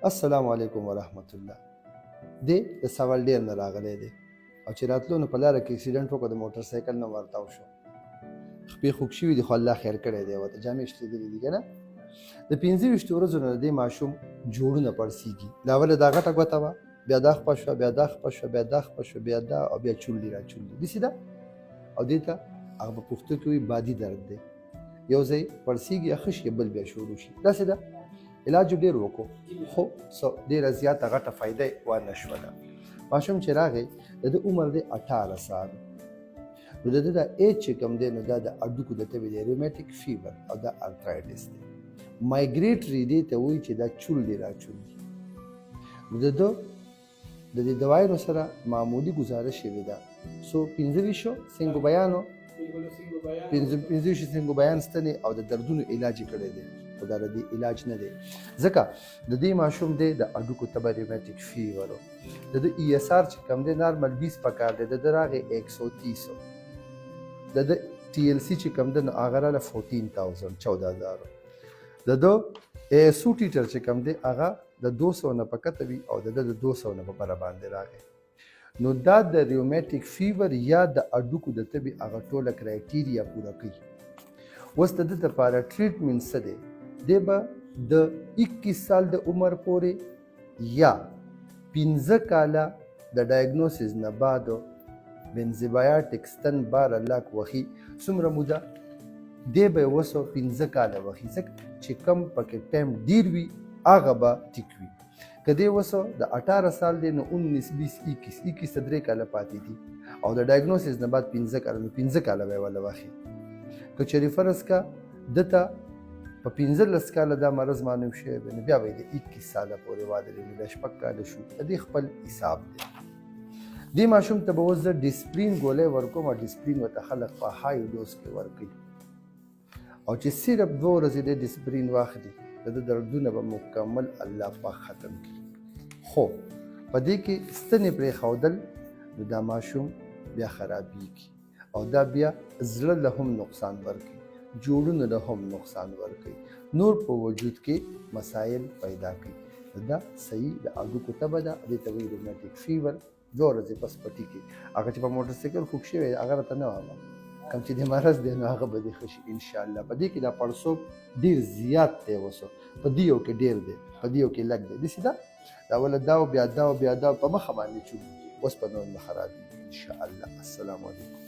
السلام علیکم ورحمت الله. دی د سوال ډیر نه راغلی دی او چې راتلو نو په لاره کې اکسیډنټ وکړ، د موټر سایکل نه ورتاو شو، خپې خوږ شوي دي، خو الله خیر کړی دی، ورته جامې شلېدلې دي که نه. د 25 ورځو نه د دې ماشوم جوړونه پړسېږي. د اوله دا غټه ګوته وه، بیا دا خپه شوه، بیا دا خپه شوه، بیا دا خپه شوه، بیا دا، او بیا چونډې را چونډې داسې ده. او دې ته هغه په پښتو کې وایي بادي درد دی. یو ځای پړسېږي، ښه شي، بل بیا شروع شي، داسې ده. علاج ډېر وکړو خو ډېره زیاته غټه فایده یې ونه شوله. ماشوم چې راغی د ده عمر دی 18 سال. نو د ده دا ایج چې کوم دی نو دا د هډوکو د تبې دی، ریومیټیک فیور او دا ارترایټس دی. مایګریټري دې ته وایي چې دا چونډې را چونډي. نو د ده د دې دواینو سره معمولي ګزاره شوې ده. سو 25 سینګو بیانو 25 سینګو بیان ستنې او د دردونو علاج یې کړی دی، خو دا د دې علاج نه دی. ځکه د دې ماشوم دی د هډوکو تبه ریومیټیک فیور و. د ده ای اس آر چې کوم دی نارمل 20 پکار دی، د ده راغی 130. د ده ټي ایل سی چې کوم دی نو هغه راله 14,000 د ده ایسو ټیټر چې کوم دی هغه د 200 نه په کته وي او د ده د 200 نه په بره باندې راغی. نو دا د ریومیټیک فیور یا د هډوکو د تبې هغه ټوله کرایټیریا پوره کوي. اوس د ده دپاره ټریټمنټ څه دی؟ دی به د 21 سال د عمر پورې یا 15 کاله د ډایګنوسز نه بعد بنزیبایاټک ستن 12 لاک وخي څومره موده دی به یې وسو 15 کاله وخي، ځکه چې کم پکې ټایم ډیر وي هغه به ټیک وي. که دی وسو د 18 سال دی نو 19 20 21 ته 3 کاله پاتې دي او د ډایګنوسز نه بعد 15 کاله نو 15 کاله به یې وله وخي. که چېرې فرض کا دته په 15 کاله دا مرض معلوم شوی وي نو بیا به یې د 21 ساله پورې واده لري، بیا 6 کاله شو. د دې خپل حساب دی. دې ماشوم ته به اوس زه ډسپلین ګولۍ ورکوم او ډسپلین ورته خلک په های ډوز کې ورکوي، او چې صرف 2 ورځې د ډسپلین واخلي د ده دردونه به مکمل الله پاک ختم کړي. خو په دې کې ستنې پرېښودل نو دا ماشوم بیا خرابېږي او دا بیا زړه له هم نقصان ورکوي، جوړونو له هم نقصان ورکوي، نور په وجود کې مسایل پیدا کوي. دا صحیح د هډوکو تبه ده، دې ته وایي ریومیټیک فیور. 2 ورځې بس پټي کې هغه چې په موټر سایکل خوږ شوی هغه راته نه وایه، کوم چې د مرض دی نو هغه به دې ښه شي انشاءالله. په دې کې دا پړسوب ډېر زیات دی، وسو په دیو کې ډېر دی، په دیو کې لږ دی، داسې ده. دا اوله دا او بیا دا او بیا دا په مخه باندې چوي، اوس په نور نه خرابېږي انشاءالله. السلام علیکم.